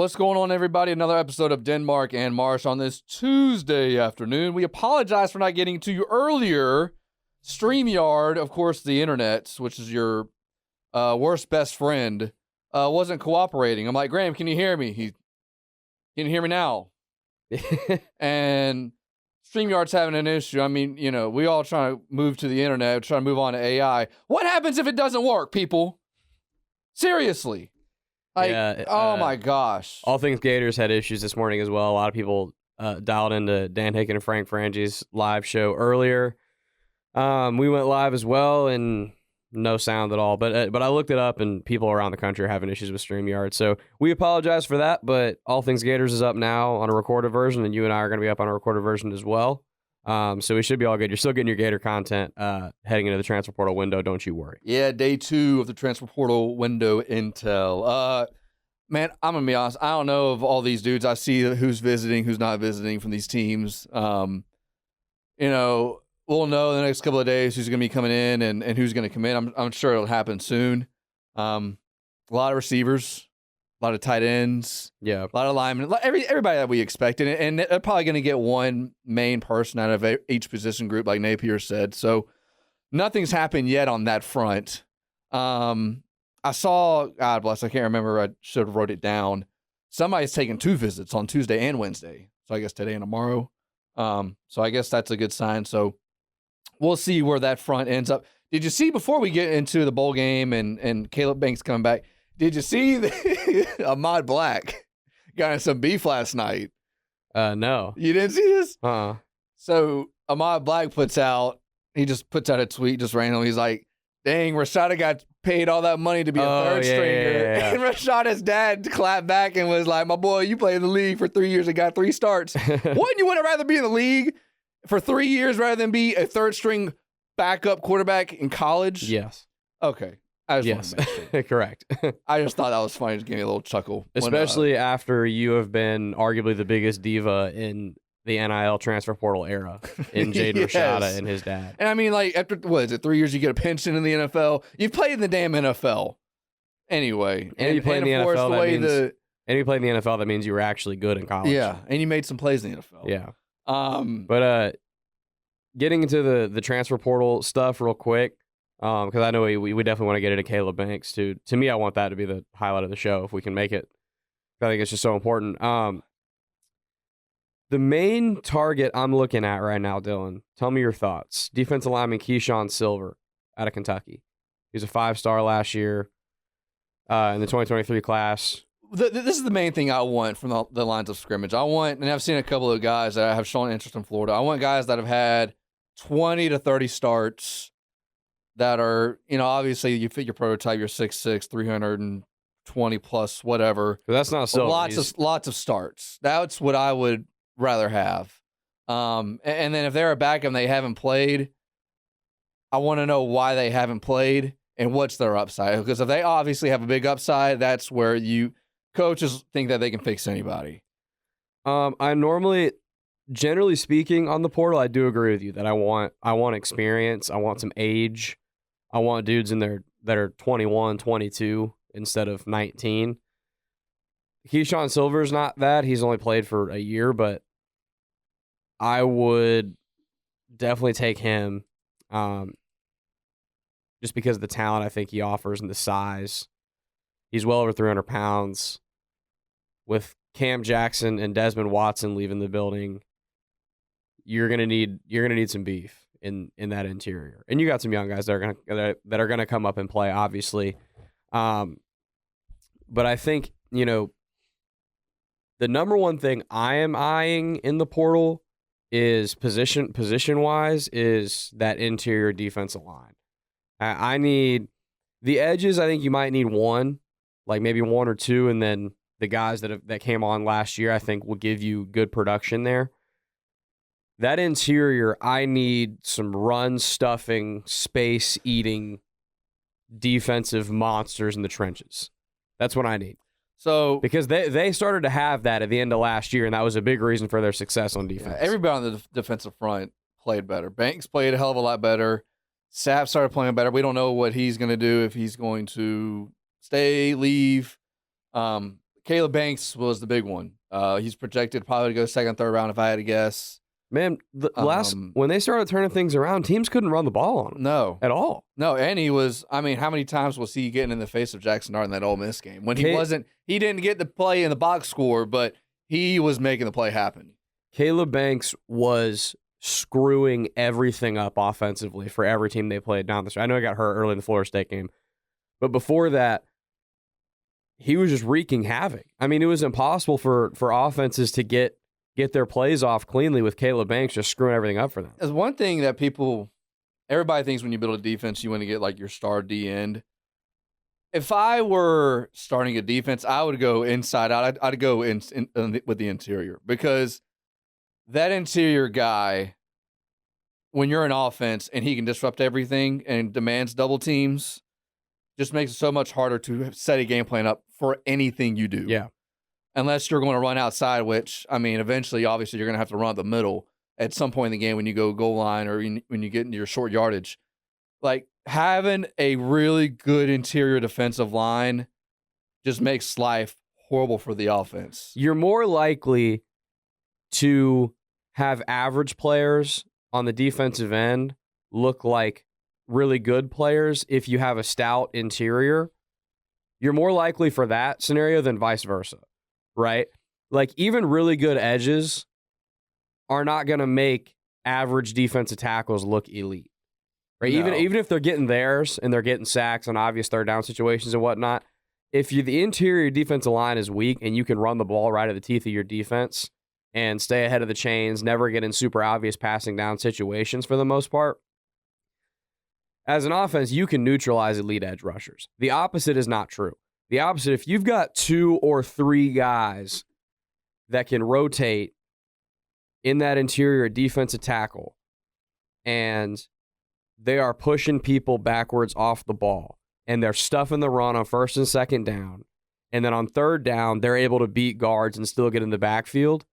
What's going on, everybody? Another episode of Denmark and Marsh on this Tuesday afternoon. We apologize for not getting to you earlier. StreamYard, of course, the internet, which is your worst best friend, wasn't cooperating. I'm like, Graham, can you hear me? Can you hear me now? And StreamYard's having an issue. I mean, you know, we all trying to move to the internet, trying to move on to AI. What happens if it doesn't work, people? Seriously. Like, oh my gosh. All Things Gators had issues this morning as well. A lot of people dialed into Dan Hicken and Frank Frangi's live show earlier. We went live as well, and no sound at all. But I looked it up, and people around the country are having issues with StreamYard. So we apologize for that, but All Things Gators is up now on a recorded version, and you and I are going to be up on a recorded version as well. So we should be all good. You're still getting your Gator content heading into the transfer portal window. Don't you worry. Yeah, day 2 of the transfer portal window intel. Man, I'm going to be honest. I don't know of all these dudes. I see who's visiting, who's not visiting from these teams. You know, we'll know in the next couple of days who's going to be coming in and who's going to come in. I'm sure it'll happen soon. A lot of receivers, a lot of tight ends, yeah, a lot of linemen, everybody that we expected. And they're probably going to get one main person out of each position group, like Napier said. So nothing's happened yet on that front. I saw, God bless, I can't remember. I should have wrote it down. Somebody's taking 2 visits on Tuesday and Wednesday. So I guess today and tomorrow. So I guess that's a good sign. So we'll see where that front ends up. Did you see, before we get into the bowl game and Caleb Banks coming back, did you see Ahmad Black got in some beef last night? No. You didn't see this? So Ahmad Black puts out a tweet just randomly. He's like, dang, Rashada got paid all that money to be a third stringer. Yeah. And Rashada's dad clapped back and was like, my boy, you played in the league for 3 years and got 3 starts. Wouldn't you rather be in the league for 3 years rather than be a third string backup quarterback in college? Yes. Okay. I just want to make sure. Correct. I just thought that was funny. Just gave me a little chuckle. Especially after you have been arguably the biggest diva in the NIL transfer portal era in Jaden Yes. Rashada and his dad. And I mean, like, after, what is it, 3 years you get a pension in the NFL? You've played in the damn NFL. Anyway. And you played in the NFL, that means you were actually good in college. Yeah, and you made some plays in the NFL. Yeah. But getting into the transfer portal stuff real quick, because I know we definitely want to get into Caleb Banks too. To me, I want that to be the highlight of the show if we can make it. I think it's just so important. The main target I'm looking at right now, Dylan, tell me your thoughts. Defensive lineman Keyshawn Silver out of Kentucky. He was a 5-star last year in the 2023 class. This is the main thing I want from the lines of scrimmage. And I've seen a couple of guys that have shown interest in Florida. I want guys that have had 20 to 30 starts that are, you know, obviously you fit your prototype, you're 6'6", 320 plus, whatever. But that's not Silver. Lots of starts. That's what I would rather have. And then if they're a backup and they haven't played, I want to know why they haven't played and what's their upside. Because if they obviously have a big upside, that's where coaches think that they can fix anybody. I normally, generally speaking, on the portal, I do agree with you that I want experience. I want some age. I want dudes in there that are 21, 22 instead of 19. Keyshawn Silver's not that. He's only played for a year, but I would definitely take him just because of the talent I think he offers and the size. He's well over 300 pounds. With Cam Jackson and Desmond Watson leaving the building, you're gonna need some beef in that interior. And you got some young guys that are gonna come up and play, obviously. But I think, you know, the number one thing I am eyeing in the portal is position wise is that interior defensive line. I need the edges. I think you might need one, like maybe 1 or 2, and then the guys that came on last year, I think, will give you good production there. That interior, I need some run-stuffing, space-eating, defensive monsters in the trenches. That's what I need. So because they started to have that at the end of last year, and that was a big reason for their success on defense. Yeah, everybody on the defensive front played better. Banks played a hell of a lot better. Sapp started playing better. We don't know what he's going to do, if he's going to stay, leave. Caleb Banks was the big one. He's projected probably to go second, third round if I had to guess. Man, when they started turning things around, teams couldn't run the ball on him. No. At all. No, and he was, how many times was he getting in the face of Jackson Dart in that Ole Miss game? When he didn't get the play in the box score, but he was making the play happen. Caleb Banks was screwing everything up offensively for every team they played down the stretch. I know he got hurt early in the Florida State game, but before that, he was just wreaking havoc. I mean, it was impossible for offenses to get their plays off cleanly with Caleb Banks just screwing everything up for them. There's one thing that everybody thinks when you build a defense, you want to get like your star D end. If I were starting a defense, I would go inside out. I'd go with the interior, because that interior guy, when you're an offense and he can disrupt everything and demands double teams, just makes it so much harder to set a game plan up for anything you do. Yeah. Unless you're going to run outside, which, I mean, eventually, obviously, you're going to have to run up the middle at some point in the game when you go goal line or when you get into your short yardage. Like, having a really good interior defensive line just makes life horrible for the offense. You're more likely to have average players on the defensive end look like really good players if you have a stout interior. You're more likely for that scenario than vice versa. Right? Like, even really good edges are not going to make average defensive tackles look elite. Right? No. Even if they're getting theirs and they're getting sacks on obvious third down situations and whatnot, if the interior defensive line is weak and you can run the ball right at the teeth of your defense and stay ahead of the chains, never get in super obvious passing down situations for the most part, as an offense, you can neutralize elite edge rushers. The opposite is not true. The opposite, if you've got 2 or 3 guys that can rotate in that interior defensive tackle and they are pushing people backwards off the ball and they're stuffing the run on first and second down, and then on third down, they're able to beat guards and still get in the backfield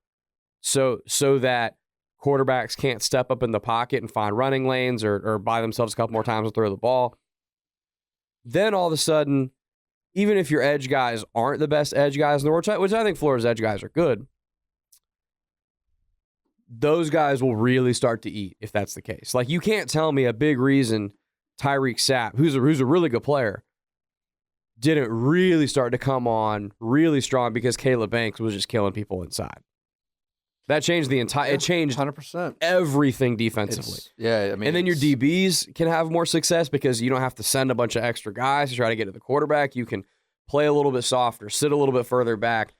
so that quarterbacks can't step up in the pocket and find running lanes or buy themselves a couple more times and throw the ball. Then all of a sudden, even if your edge guys aren't the best edge guys in the world, which I think Florida's edge guys are good, those guys will really start to eat if that's the case. Like, you can't tell me a big reason Tyreek Sapp, who's a really good player, didn't really start to come on really strong because Caleb Banks was just killing people inside. That changed it changed 100%. Everything defensively. I mean, and then your DBs can have more success because you don't have to send a bunch of extra guys to try to get to the quarterback. You can play a little bit softer, sit a little bit further back,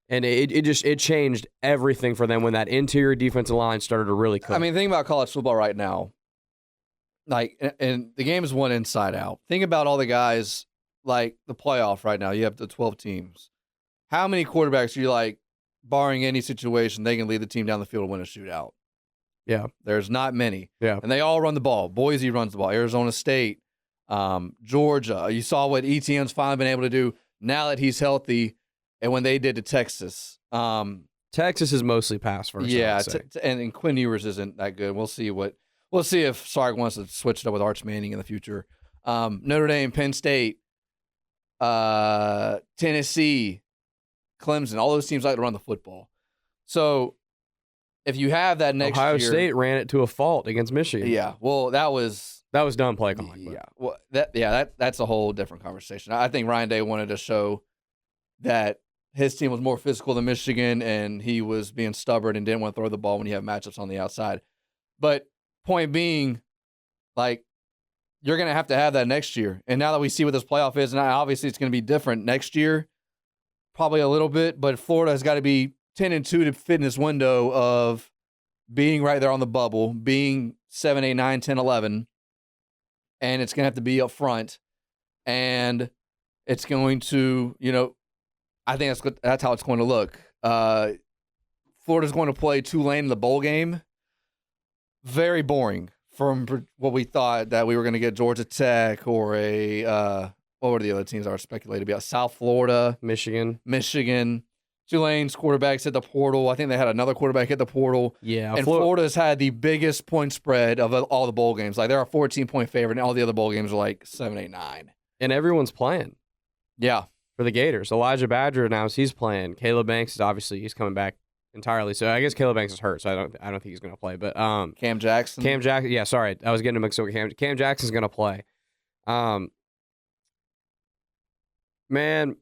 and it changed everything for them when that interior defensive line started to really cook. I mean, think about college football right now. Like, and the game is one inside out. Think about all the guys, like the playoff right now. You have the 12 teams. How many quarterbacks are you like, barring any situation, they can lead the team down the field and win a shootout? Yeah. There's not many. Yeah. And they all run the ball. Boise runs the ball. Arizona State, Georgia. You saw what ETN's finally been able to do now that he's healthy, and when they did to Texas. Texas is mostly pass first. Yeah, and Quinn Ewers isn't that good. We'll see if Sark wants to switch it up with Arch Manning in the future. Notre Dame, Penn State, Tennessee, Clemson, all those teams like to run the football. So if you have that next Ohio year, State ran it to a fault against Michigan. Yeah, well, that was dumb play calling. Yeah, well, that's a whole different conversation. I think Ryan Day wanted to show that his team was more physical than Michigan, and he was being stubborn and didn't want to throw the ball when you have matchups on the outside. But point being, like, you're going to have that next year. And now that we see what this playoff is, and obviously it's going to be different next year, probably a little bit, but Florida has got to be 10-2 to fit in this window of being right there on the bubble, being 7, 8, 9, 10, 11, and it's going to have to be up front. And it's going to, I think that's how it's going to look. Florida's going to play Tulane in the bowl game. Very boring from what we thought that we were going to get Georgia Tech or what were the other teams that were speculated to be out? South Florida. Michigan. Tulane's quarterbacks hit the portal. I think they had another quarterback hit the portal. Yeah. And Florida's had the biggest point spread of all the bowl games. Like, they're a 14-point favorite, and all the other bowl games are like 7, 8, 9. And everyone's playing. Yeah. for the Gators. Elijah Badger announced he's playing. Caleb Banks he's coming back entirely. So I guess Caleb Banks is hurt, so I don't think he's going to play. But Cam Jackson. Yeah, sorry, I was getting mixed up with Cam Jackson's going to play. Man,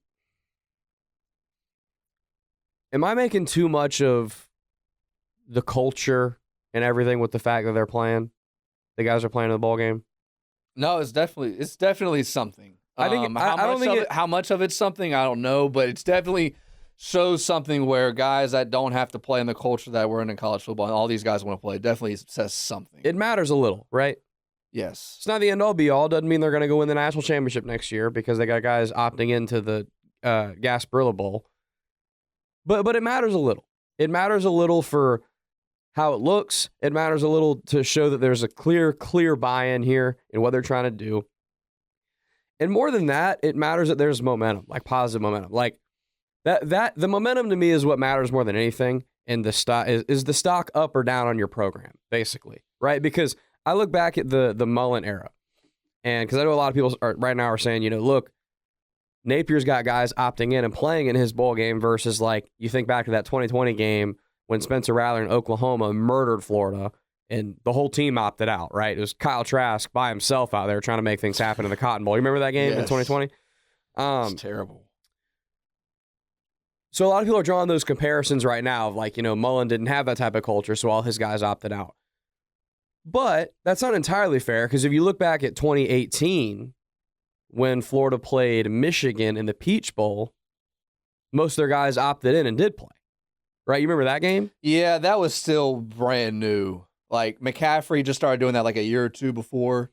am I making too much of the culture and everything with the fact that they're playing? The guys are playing in the ball game. No, it's definitely something. I think how much of it's something I don't know, but it's definitely shows something where guys that don't have to play in the culture that we're in college football and all these guys want to play definitely says something. It matters a little, right? Yes. It's not the end all be all. Doesn't mean they're going to go win the national championship next year because they got guys opting into the Gasparilla Bowl. But it matters a little. It matters a little for how it looks. It matters a little to show that there's a clear buy-in here in what they're trying to do. And more than that, it matters that there's momentum, like positive momentum. Like that the momentum to me is what matters more than anything. And the stock is the stock up or down on your program, basically, right? Because I look back at the Mullen era, and because I know a lot of people right now are saying, look, Napier's got guys opting in and playing in his bowl game versus like you think back to that 2020 game when Spencer Rattler in Oklahoma murdered Florida and the whole team opted out, right? It was Kyle Trask by himself out there trying to make things happen in the Cotton Bowl. You remember that game in 2020? It's terrible. So a lot of people are drawing those comparisons right now of like, Mullen didn't have that type of culture, so all his guys opted out. But that's not entirely fair because if you look back at 2018, when Florida played Michigan in the Peach Bowl, most of their guys opted in and did play. Right? You remember that game? Yeah, that was still brand new. Like McCaffrey just started doing that like a year or two before.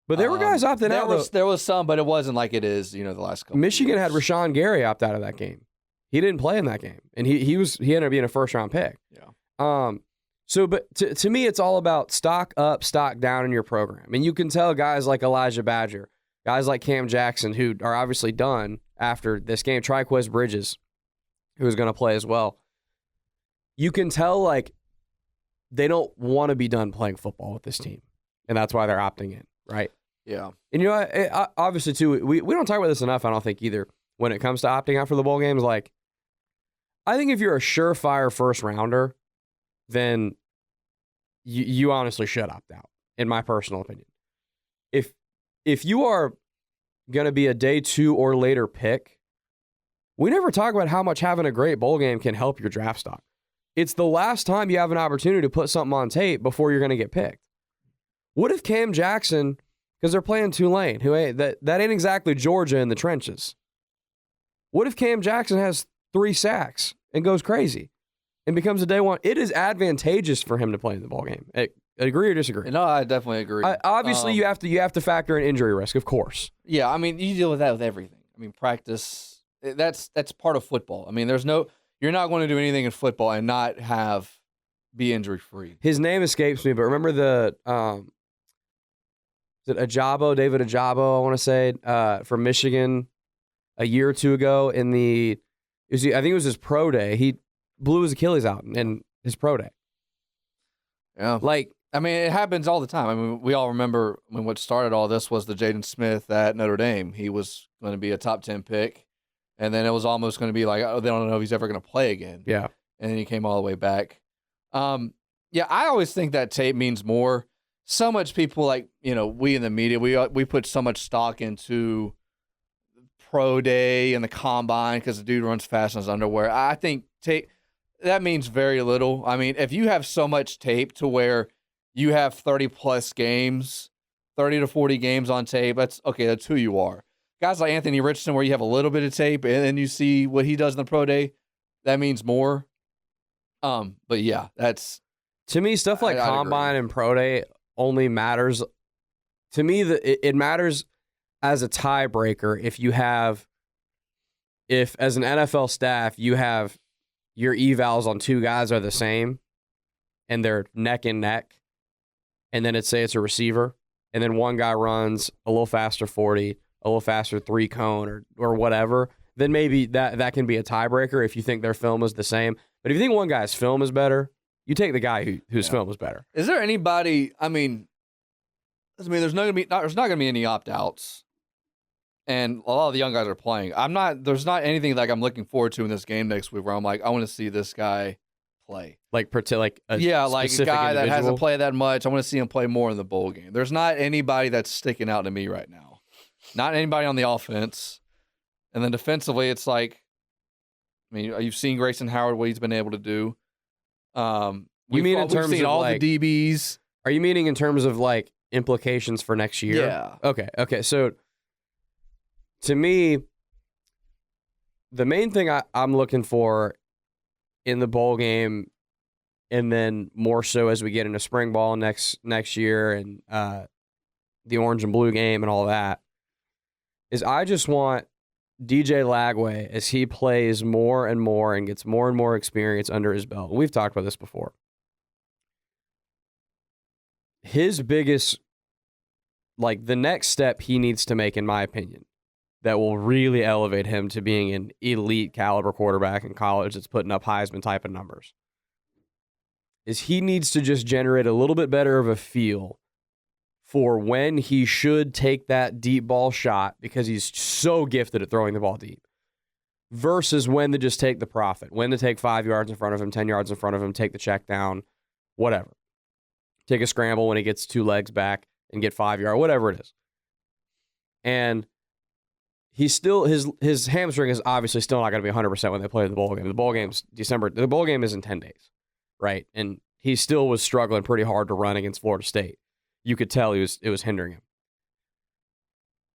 But there were guys opting out. There was some, but it wasn't like it is, the last couple. Michigan had Rashawn Gary opt out of that game. He didn't play in that game, and he ended up being a first-round pick. Yeah. So, but to me, it's all about stock up, stock down in your program. And you can tell guys like Elijah Badger, guys like Cam Jackson, who are obviously done after this game, Triquez Bridges, who's going to play as well. You can tell, like, they don't want to be done playing football with this team. And that's why they're opting in, right? Yeah. And, obviously, too, we don't talk about this enough, I don't think, either, when it comes to opting out for the bowl games. Like, I think if you're a surefire first-rounder, then you honestly should opt out, in my personal opinion. If you are going to be a day 2 or later pick, we never talk about how much having a great bowl game can help your draft stock. It's the last time you have an opportunity to put something on tape before you're going to get picked. What if Cam Jackson, because they're playing Tulane, who that ain't exactly Georgia in the trenches. What if Cam Jackson has 3 sacks and goes crazy and becomes a day 1? It is advantageous for him to play in the ball game. Agree or disagree? No, I definitely agree. Obviously, you have to factor in injury risk, of course. Yeah, I mean, you deal with that with everything. I mean, practice, that's part of football. I mean, you're not going to do anything in football and not be injury free. His name escapes me, but remember is it David Ajabo, I want to say, from Michigan a year or two ago I think it was his pro day. He blew his Achilles out in his pro day. Yeah. I mean, it happens all the time. I mean, we all remember when what started all this was the Jaden Smith at Notre Dame. He was going to be a top 10 pick, and then it was almost going to be like, oh, they don't know if he's ever going to play again. Yeah. And then he came all the way back. Yeah, I always think that tape means more. So much people, like, we in the media, we put so much stock into pro day and the combine because the dude runs fast in his underwear. I think tape, that means very little. I mean, if you have so much tape to where you have 30-plus games, 30 to 40 games on tape, that's who you are. Guys like Anthony Richardson, where you have a little bit of tape and then you see what he does in the pro day, that means more. But yeah, that's... To me, stuff like combine and pro day only matters. To me, it matters as a tiebreaker if as an NFL staff, you have your evals on 2 guys are the same and they're neck and neck, and then it's a receiver, and then one guy runs a little faster 40, a little faster 3 cone or whatever, then maybe that can be a tiebreaker if you think their film is the same. But if you think one guy's film is better, you take the guy whose film is better. Is there anybody? I mean, there's not going to be any opt-outs. And a lot of the young guys are playing. There's not anything like I'm looking forward to in this game next week where I'm like, I want to see this guy play. Like a like a guy individual? that hasn't played that much. I want to see him play more in the bowl game. There's not anybody that's sticking out to me right now. Not anybody on the offense. And then defensively, it's like, I mean, you've seen Grayson Howard, what he's been able to do. We've seen all like, the DBs. Are you meaning in terms of like implications for next year? Yeah. Okay. So to me, the main thing I'm looking for in the bowl game, and then more so as we get into spring ball next year and the orange and blue game and all that, is I just want DJ Lagway, as he plays more and more and gets more and more experience under his belt. We've talked about this before. His biggest, like the next step he needs to make, in my opinion, that will really elevate him to being an elite caliber quarterback in college that's putting up Heisman type of numbers, is he needs to just generate a little bit better of a feel for when he should take that deep ball shot, because he's so gifted at throwing the ball deep, versus when to just take the profit, when to take 5 yards in front of him, 10 yards in front of him, take the check down, whatever. Take a scramble when he gets 2 legs back and get 5 yards, whatever it is. And he's still, his hamstring is obviously still not going to be 100% when they play the bowl game. The bowl game's December. The bowl game is in 10 days, right? And he still was struggling pretty hard to run against Florida State. You could tell it was hindering him.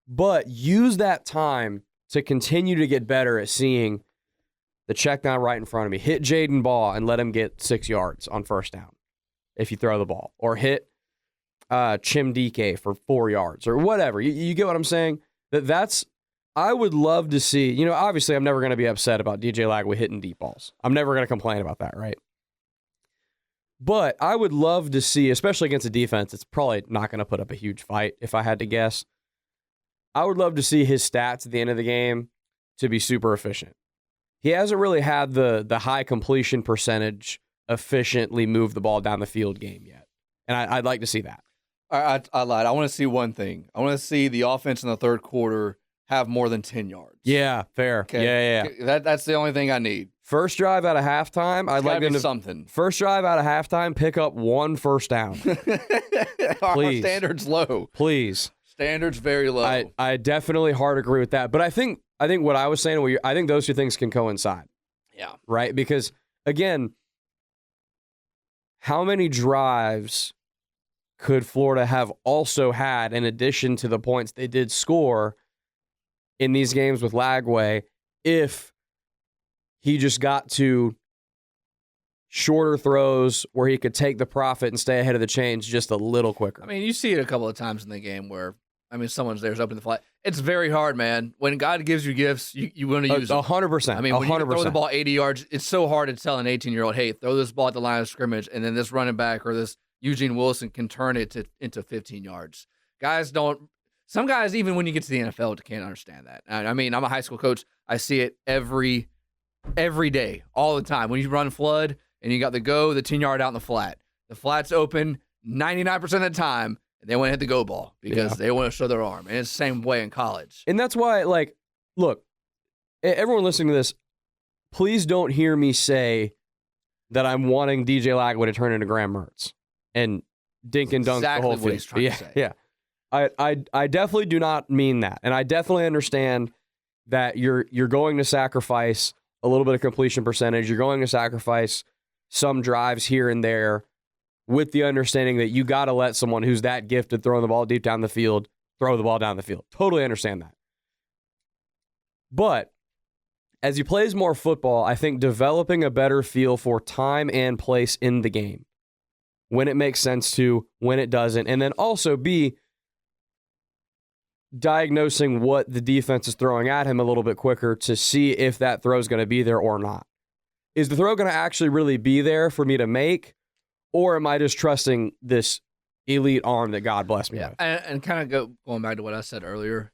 But use that time to continue to get better at seeing the check down right in front of me. Hit Jaden Ball and let him get 6 yards on first down if you throw the ball. Or hit Chim DK for 4 yards or whatever. You get what I'm saying? I would love to see, obviously I'm never going to be upset about DJ Lagway hitting deep balls. I'm never going to complain about that, right? But I would love to see, especially against a defense, it's probably not going to put up a huge fight if I had to guess. I would love to see his stats at the end of the game to be super efficient. He hasn't really had the high completion percentage efficiently move the ball down the field game yet. And I'd like to see that. I lied. I want to see one thing. I want to see the offense in the third quarter have more than 10 yards. Yeah, fair. Okay. Yeah. That's the only thing I need. First drive out of halftime, I'd like them to something. First drive out of halftime, pick up 1 first down. Our standards low. Please. Standards very low. I definitely hard agree with that. But I think what I was saying, I think those two things can coincide. Yeah. Right? Because, again, how many drives could Florida have also had in addition to the points they did score in these games with Lagway if he just got to shorter throws where he could take the profit and stay ahead of the chains just a little quicker? I mean, you see it a couple of times in the game where, someone's there's open the flat. It's very hard, man. When God gives you gifts, you want to use them. 100%. I mean, when you throw the ball 80 yards, it's so hard to tell an 18-year-old, hey, throw this ball at the line of scrimmage, and then this running back or this Eugene Wilson can turn it into 15 yards. Some guys, even when you get to the NFL, can't understand that. I mean, I'm a high school coach. I see it every day, all the time. When you run flood and you got the 10-yard out in the flat. The flat's open 99% of the time, and they want to hit the go ball because they want to show their arm. And it's the same way in college. And that's why, look, everyone listening to this, please don't hear me say that I'm wanting DJ Lagway to turn into Graham Mertz and dink and dunk exactly the whole what he's trying to say. Yeah. I definitely do not mean that. And I definitely understand that you're going to sacrifice a little bit of completion percentage. You're going to sacrifice some drives here and there with the understanding that you got to let someone who's that gifted throwing the ball deep down the field throw the ball down the field. Totally understand that. But as he plays more football, I think developing a better feel for time and place in the game, when it makes sense to, when it doesn't, and then also diagnosing what the defense is throwing at him a little bit quicker to see if that throw is going to be there or not. Is the throw going to actually really be there for me to make, or am I just trusting this elite arm that God blessed me with? And kind of going back to what I said earlier,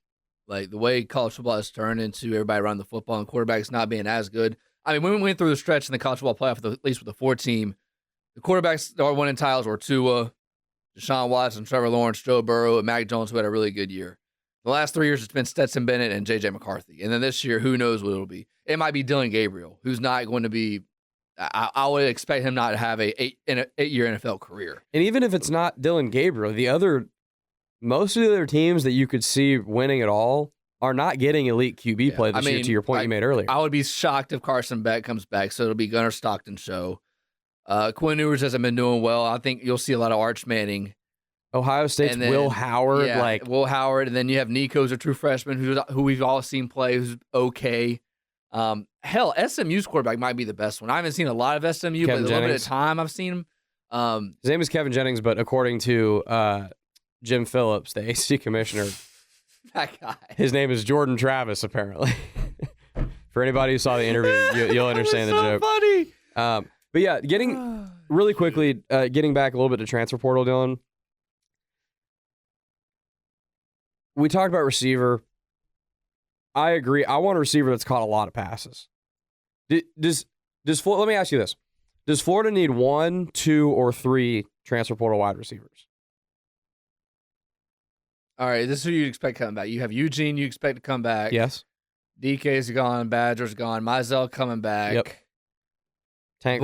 like the way college football has turned into everybody around the football and quarterbacks not being as good. I mean, when we went through the stretch in the college football playoff, at least with the 4-team, the quarterbacks that were winning titles were Tua, Deshaun Watson, Trevor Lawrence, Joe Burrow, and Mac Jones, who had a really good year. The last 3 years, it's been Stetson Bennett and J.J. McCarthy. And then this year, who knows what it'll be. It might be Dylan Gabriel, who's not going to be – I would expect him not to have an 8-year NFL career. And even if it's not Dylan Gabriel, most of the other teams that you could see winning it all are not getting elite QB play this year, to your point you made earlier. I would be shocked if Carson Beck comes back, so it'll be Gunnar Stockton show. Quinn Ewers hasn't been doing well. I think you'll see a lot of Arch Manning. Ohio State's Will Howard. Will Howard, and then you have Nico's a true freshman who we've all seen play, who's okay. Hell, SMU's quarterback might be the best one. I haven't seen a lot of SMU, but a little bit of time I've seen him. His name is Kevin Jennings, but according to Jim Phillips, the AC commissioner, that guy, his name is Jordan Travis, apparently. For anybody who saw the interview, you'll understand the joke. Funny. But yeah, getting really quickly, getting back a little bit to transfer portal, Dylan. We talked about receiver. I agree. I want a receiver that's caught a lot of passes. Does let me ask you this. Does Florida need 1, 2, or 3 transfer portal wide receivers? All right, this is who you expect coming back. You have Eugene you expect to come back. Yes. DK's gone. Badger's gone. Mizell coming back. Yep. Tank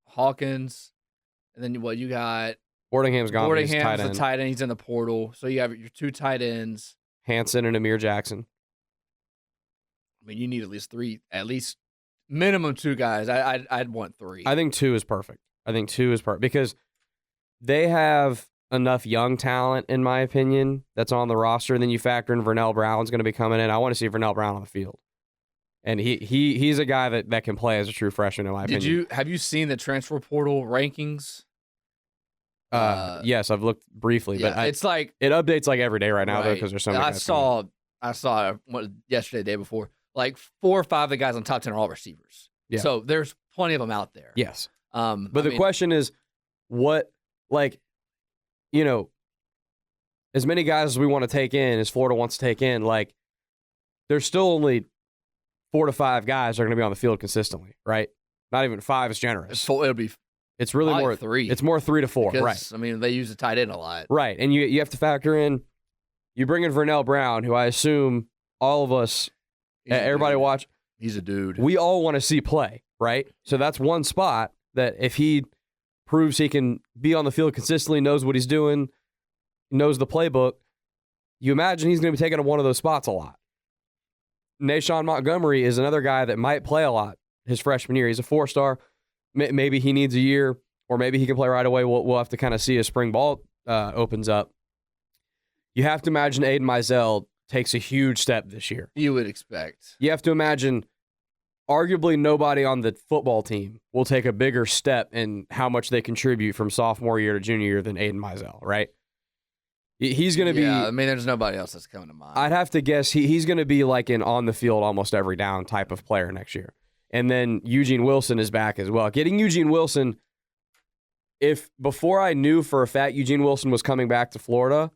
Hawkins. And then what you got? Boardingham's gone. Boardingham's the tight end. He's in the portal. So you have your 2 tight ends. Hanson and Amir Jackson. I mean, you need at least minimum 2 guys. I'd want 3. I think 2 is perfect. Because they have enough young talent, in my opinion, that's on the roster. And then you factor in Vernell Brown's going to be coming in. I want to see Vernell Brown on the field. And he's a guy that can play as a true freshman, in my opinion. Have you seen the transfer portal rankings? Yes, I've looked briefly, but it's like it updates like every day right now, though, because there's so many. I saw yesterday, the day before, like 4 or 5 of the guys on top 10 are all receivers. Yeah. So there's plenty of them out there. Yes. But the question is, what, as many guys as we want to take in, as Florida wants to take in, there's still only 4 to 5 guys that are going to be on the field consistently, right? Not even 5 is generous. It's really more 3. It's more 3 to 4, because, right? I mean, they use the tight end a lot, right? And you have to factor in. You bring in Vernell Brown, who I assume all of us, everybody watch. He's a dude. We all want to see play, right? So that's one spot that if he proves he can be on the field consistently, knows what he's doing, knows the playbook, you imagine he's going to be taking one of those spots a lot. Nashawn Montgomery is another guy that might play a lot his freshman year. He's a 4-star. Maybe he needs a year, or maybe he can play right away. We'll have to kind of see as spring ball opens up. You have to imagine Aiden Mizell takes a huge step this year. You would expect. You have to imagine arguably nobody on the football team will take a bigger step in how much they contribute from sophomore year to junior year than Aiden Mizell, right? He's going to be... Yeah, I mean, there's nobody else that's coming to mind. I'd have to guess he's going to be like an on-the-field, almost every down type of player next year. And then Eugene Wilson is back as well. Getting Eugene Wilson, if before I knew for a fact Eugene Wilson was coming back to Florida,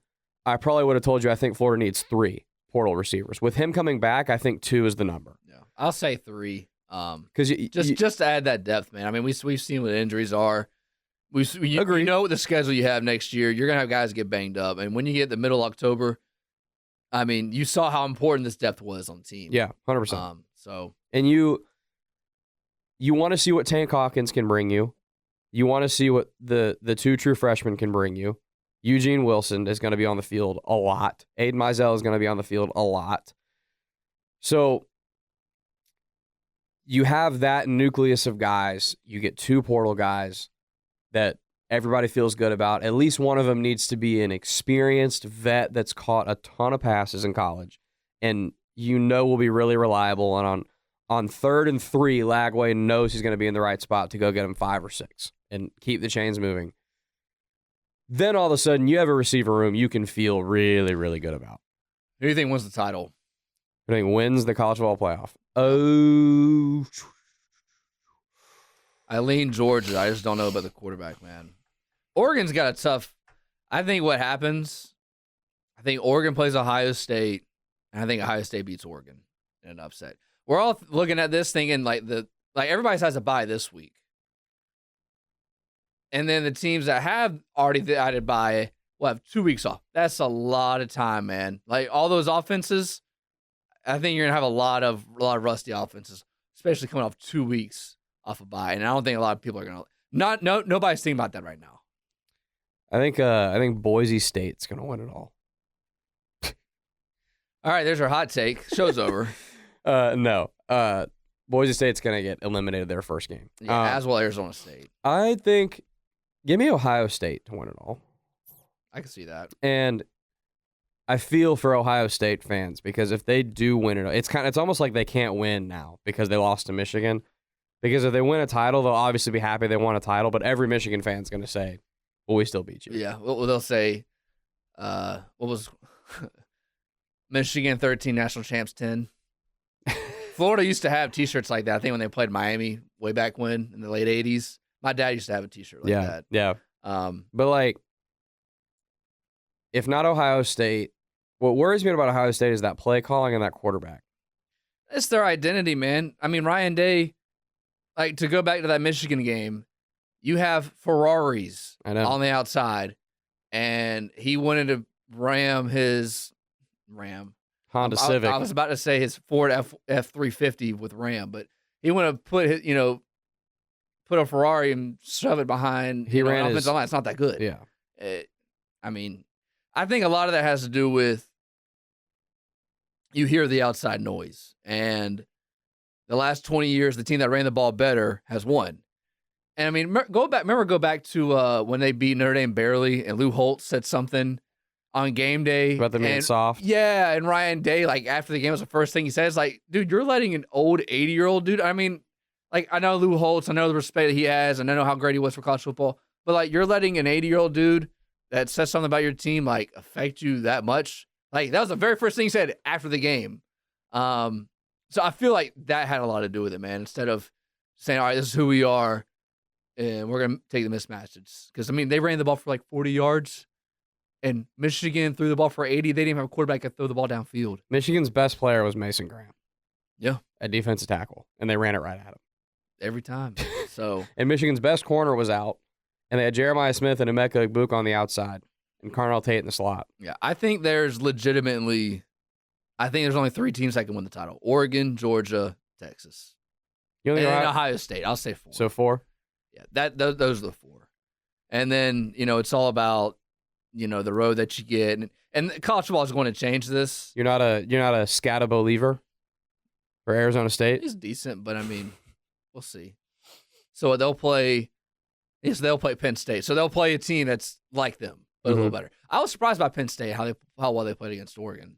I probably would have told you I think Florida needs 3 portal receivers. With him coming back, I think 2 is the number. Yeah, I'll say 3. Because just to add that depth, man. I mean, we've seen what injuries are. You know what the schedule you have next year. You're gonna have guys get banged up, and when you get the middle of October, I mean, you saw how important this depth was on the team. Yeah, 100%. And you want to see what Tank Hawkins can bring you. You want to see what the 2 true freshmen can bring you. Eugene Wilson is going to be on the field a lot. Aiden Mizell is going to be on the field a lot. So you have that nucleus of guys. You get 2 portal guys that everybody feels good about. At least one of them needs to be an experienced vet that's caught a ton of passes in college and will be really reliable. And on 3rd and 3, Lagway knows he's going to be in the right spot to go get him 5 or 6 and keep the chains moving. Then all of a sudden, you have a receiver room you can feel really, really good about. who do you think wins the title? Who do you think wins the college football playoff? Oh, I lean Georgia. I just don't know about the quarterback, man. Oregon's got a tough. I think what happens, I think Oregon plays Ohio State, and I think Ohio State beats Oregon in an upset. We're all looking at this thinking like everybody has a bye this week. And then the teams that have already decided bye we'll have 2 weeks off. That's a lot of time, man. Like all those offenses, I think you're gonna have a lot of rusty offenses, especially coming off 2 weeks off a bye. And I don't think a lot of people are gonna nobody's thinking about that right now. I think Boise State's gonna win it all. All right, there's our hot take. Show's over. No. Boise State's gonna get eliminated their first game. Yeah, as well Arizona State. I think give me Ohio State to win it all. I can see that. And I feel for Ohio State fans because if they do win it, it's almost like they can't win now because they lost to Michigan. Because if they win a title, they'll obviously be happy they won a title, but every Michigan fan's going to say, well, we still beat you. Yeah, well, they'll say, what was Michigan 13, national champs 10? Florida used to have T-shirts like that, I think, when they played Miami way back when, in the late 80s. My dad used to have a T-shirt like that. Yeah. But, like, if not Ohio State, what worries me about Ohio State is that play calling and that quarterback. It's their identity, man. I mean, Ryan Day, like, to go back to that Michigan game, you have Ferraris on the outside, and he wanted to ram his Honda Civic. I was about to say his Ford F-350 with Ram, but he wanted to put a Ferrari and shove it behind he ran an offensive line. It's not that good. Yeah. I mean, I think a lot of that has to do with you hear the outside noise. And the last 20 years, the team that ran the ball better has won. And I mean, go back to when they beat Notre Dame barely, and Lou Holtz said something on game day about them being soft. Yeah, and Ryan Day, like after the game, was the first thing he says, like, dude, you're letting an old 80-year-old dude. I mean, like, I know Lou Holtz, I know the respect that he has, and I know how great he was for college football, but like, you're letting an 80-year-old dude that says something about your team like affect you that much. Like, that was the very first thing he said after the game. So I feel like that had a lot to do with it, man. Instead of saying, all right, this is who we are, and we're going to take the mismatches. Because, I mean, they ran the ball for like 40 yards, and Michigan threw the ball for 80. They didn't even have a quarterback that throw the ball downfield. Michigan's best player was Mason Graham. Yeah. At defensive tackle, and they ran it right at him. Every time. So. And Michigan's best corner was out, and they had Jeremiah Smith and Emeka Egbuka on the outside, and Carnell Tate in the slot. Yeah, I think there's only 3 teams that can win the title. Oregon, Georgia, Texas. And Ohio State. I'll say 4. So 4? Yeah, those are the 4. And then, it's all about, the road that you get. And college football is going to change this. You're not a Scata believer for Arizona State? He's decent, but I mean, we'll see. So they'll play Penn State. So they'll play a team that's like them, but a little better. I was surprised by Penn State, how well they played against Oregon.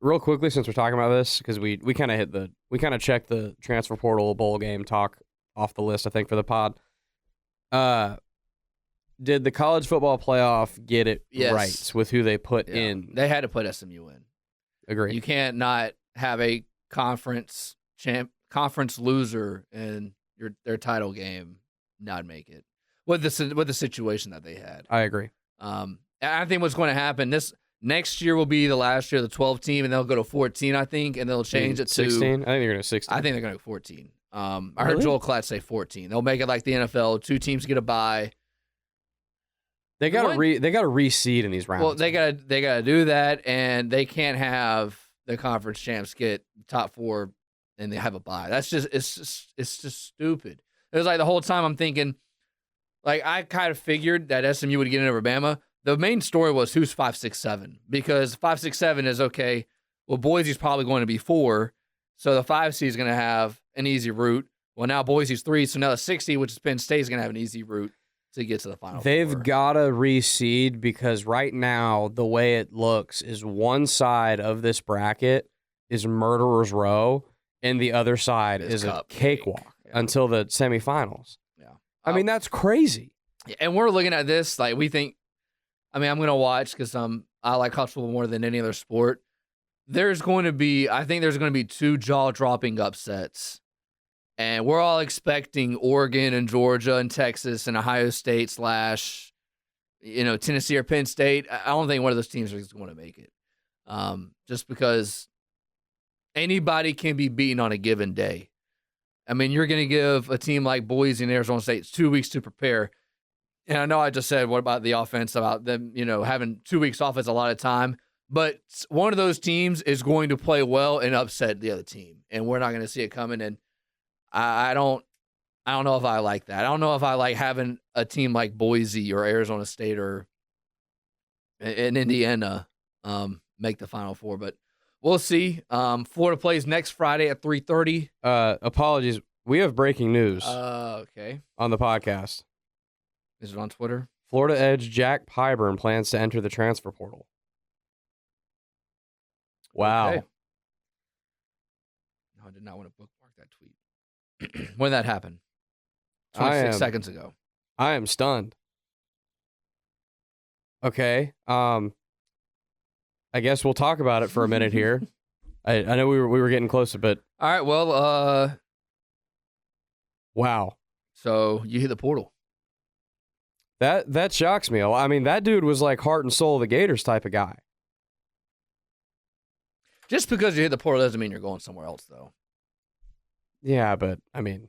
Real quickly, since we're talking about this, because we kind of checked the transfer portal bowl game talk off the list, I think, for the pod. Did the college football playoff get it right with who they put in? They had to put SMU in. Agree. You can't not have a conference loser in their title game not make it with the situation that they had. I agree. I think what's going to happen this next year will be the last year of the 12 team, and they'll go to 14, I think, and they'll change it to 16. I think they're going to 16. I think they're going to go 14. I heard Joel Klatt say 14. They'll make it like the NFL. 2 teams get a bye. They got to reseed in these rounds. Well, they got to do that, and they can't have the conference champs get top 4 and they have a bye. That's just it's just stupid. It was like the whole time I'm thinking, like, I kind of figured that SMU would get in over Bama. The main story was who's 5, 6, 7, because 5, 6, 7 is okay. Well, Boise's probably going to be 4, so the 5 seed is going to have an easy route. Well, now Boise's 3, so now the 6 seed, which is Penn State, is going to have an easy route to get to the final. They've got to reseed because right now the way it looks is one side of this bracket is murderer's row and the other side is a cakewalk until the semifinals. Yeah, I mean, that's crazy. And we're looking at this like we think. I mean, I'm going to watch because I like college football more than any other sport. I think there's going to be 2 jaw-dropping upsets. And we're all expecting Oregon and Georgia and Texas and Ohio State / Tennessee or Penn State. I don't think one of those teams is going to make it. Just because anybody can be beaten on a given day. I mean, you're going to give a team like Boise and Arizona State 2 weeks to prepare. And I know I just said, what about the offense, about them, having 2 weeks off is a lot of time. But one of those teams is going to play well and upset the other team. And we're not going to see it coming. And I don't know if I like that. I don't know if I like having a team like Boise or Arizona State or in Indiana make the Final Four. But we'll see. Florida plays next Friday at 3:30. Apologies. We have breaking news Okay. on the podcast. Is it on Twitter? Florida Edge Jack Pyburn plans to enter the transfer portal. Wow. Okay. No, I did not want to bookmark that tweet. When did that happen? 26 seconds ago. I am stunned. Okay. I guess we'll talk about it for a minute here. I know we were getting close, but all right. Well, wow. So you hit the portal. That shocks me. I mean, that dude was like heart and soul of the Gators type of guy. Just because you hit the portal doesn't mean you're going somewhere else, though. Yeah, but I mean,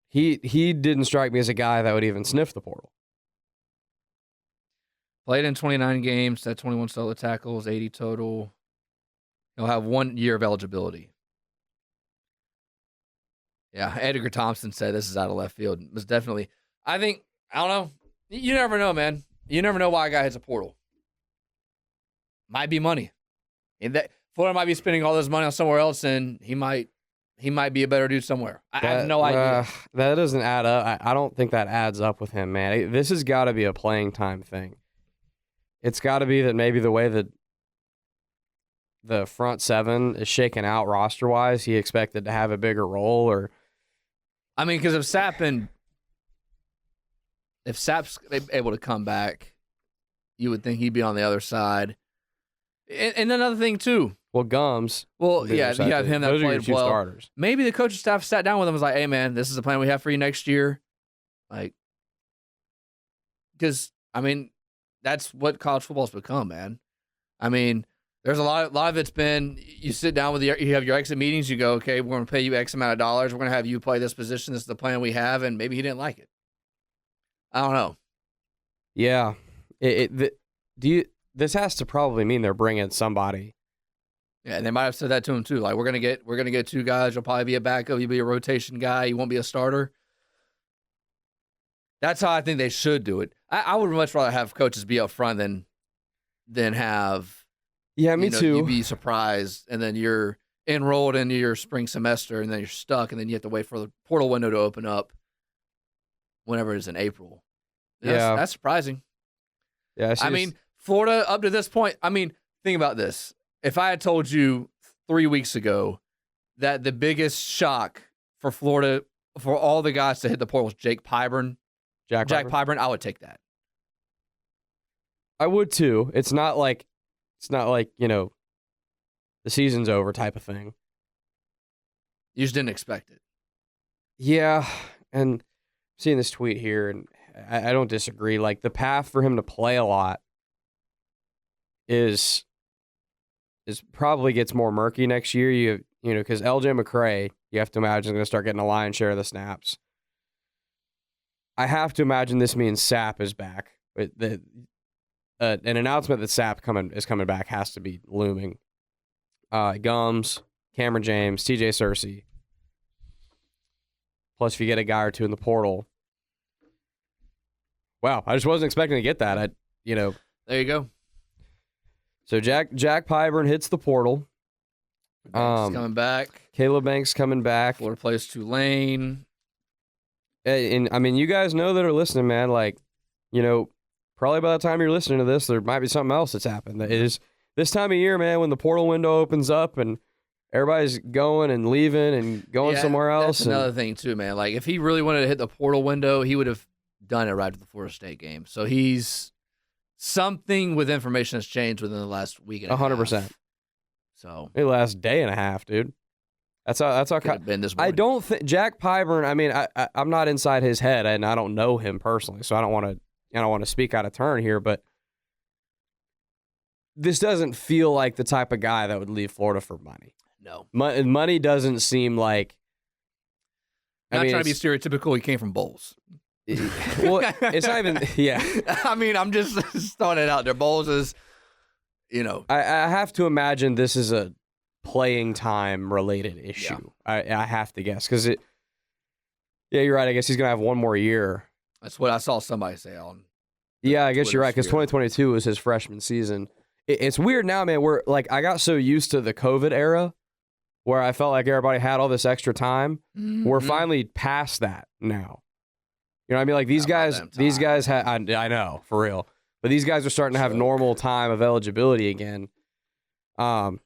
he didn't strike me as a guy that would even sniff the portal. Played in 29 games, had 21 solo tackles, 80 total. He'll have 1 year of eligibility. Yeah, Edgar Thompson said this is out of left field. It was definitely, I don't know. You never know, man. You never know why a guy hits a portal. Might be money. And that Florida might be spending all this money on somewhere else, and he might be a better dude somewhere. I have no idea. That doesn't add up. I don't think that adds up with him, man. This has got to be a playing time thing. It's got to be that maybe the way that the front seven is shaken out roster-wise, he expected to have a bigger role, or I mean, because if Sapp's able to come back, you would think he'd be on the other side. And another thing, too. Well, Gums. Well, yeah, you have him that Those are your played two well. starters. Maybe the coaching staff sat down with him and was like, hey, man, this is the plan we have for you next year. Like, because, I mean, that's what college football's become, man. I mean, there's a lot of it's been, you sit down with you have your exit meetings, you go, okay, we're going to pay you X amount of dollars. We're going to have you play this position. This is the plan we have. And maybe he didn't like it. I don't know. Yeah. This has to probably mean they're bringing somebody. Yeah, and they might have said that to him too. Like, we're gonna get two guys. You'll probably be a backup. You'll be a rotation guy. You won't be a starter. That's how I think they should do it. I would much rather have coaches be up front than have. Yeah, me too. You be surprised, and then you're enrolled into your spring semester, and then you're stuck, and then you have to wait for the portal window to open up. Whenever it is in April. That's surprising. Yeah, I mean, Florida up to this point. I mean, think about this. If I had told you 3 weeks ago that the biggest shock for Florida, for all the guys to hit the portal was Jack Pyburn, I would take that. I would too. It's not like, the season's over type of thing. You just didn't expect it. Yeah, and seeing this tweet here, and I don't disagree. Like, the path for him to play a lot is probably gets more murky next year. Because LJ McCray, you have to imagine, is going to start getting a lion's share of the snaps. I have to imagine this means Sapp is back. An announcement that Sapp is coming back has to be looming. Gums, Cameron James, TJ Searcy. Plus, if you get a guy or two in the portal. Wow, I just wasn't expecting to get that. There you go. So Jack Pyburn hits the portal. Banks coming back. Caleb Banks coming back. Florida plays Tulane. And I mean, you guys know that are listening, man. Like, probably by the time you're listening to this, there might be something else that's happened. It is this time of year, man, when the portal window opens up and everybody's going and leaving and going somewhere else. That's another thing too, man. Like, if he really wanted to hit the portal window, he would have done it right at the Florida State game. So he's something with information has changed within the last week and a 100%. So the last day and a half, dude. That's how could have been this morning. I don't think Jack Pyburn. I mean, I'm not inside his head, and I don't know him personally, so I don't want to speak out of turn here. But this doesn't feel like the type of guy that would leave Florida for money. No, money doesn't seem like. Not trying to be stereotypical. He came from bowls. Well, it's not even. Yeah, I mean, I'm just throwing it out there. Bowles is, I have to imagine this is a playing time related issue. I have to guess because it. Yeah, you're right. I guess he's gonna have one more year. That's what I saw somebody say on. Yeah, I guess Twitter you're right because sphere. 2022 was his freshman season. It's weird now, man. We're like, I got so used to the COVID era where I felt like everybody had all this extra time. We're finally past that now. You know what I mean? Like these guys I know for real, but these guys are starting to have normal time of eligibility again. Man,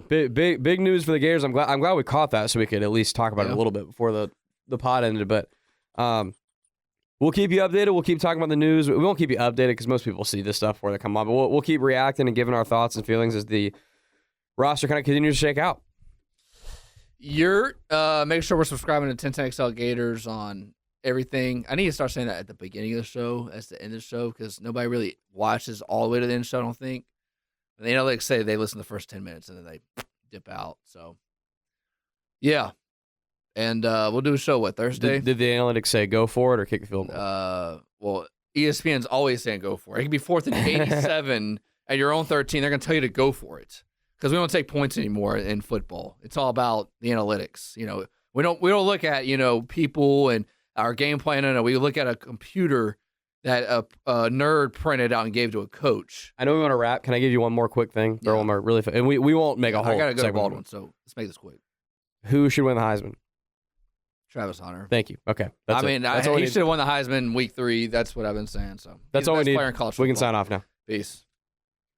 big news for the Gators. I'm glad we caught that so we could at least talk about it a little bit before the pod ended. But we'll keep you updated. We'll keep talking about the news. We won't keep you updated because most people see this stuff before they come on. But we'll keep reacting and giving our thoughts and feelings as the roster kind of continues to shake out. Make sure we're subscribing to 1010XL Gators on everything. I need to start saying that at the beginning of the show, as the end of the show, because nobody really watches all the way to the end of the show, I don't think. And the analytics say they listen to the first 10 minutes and then they dip out. So, yeah. And we'll do a show, Thursday? Did the analytics say go for it or kick the field goal? Well, ESPN's always saying go for it. It could be 4th and 87 at your own 13. They're going to tell you to go for it because we don't take points anymore in football. It's all about the analytics. We don't look at, people and our game plan. No, we look at a computer that a nerd printed out and gave to a coach. I know we want to wrap. Can I give you one more quick thing? Throw one more really fast. And we won't make a whole I got to go to segment. Baldwin, so let's make this quick. Who should win the Heisman? Travis Hunter. Thank you. Okay. He should have won the Heisman week 3. That's what I've been saying. So that's all we need. Player in college we can football. sign off now. Peace.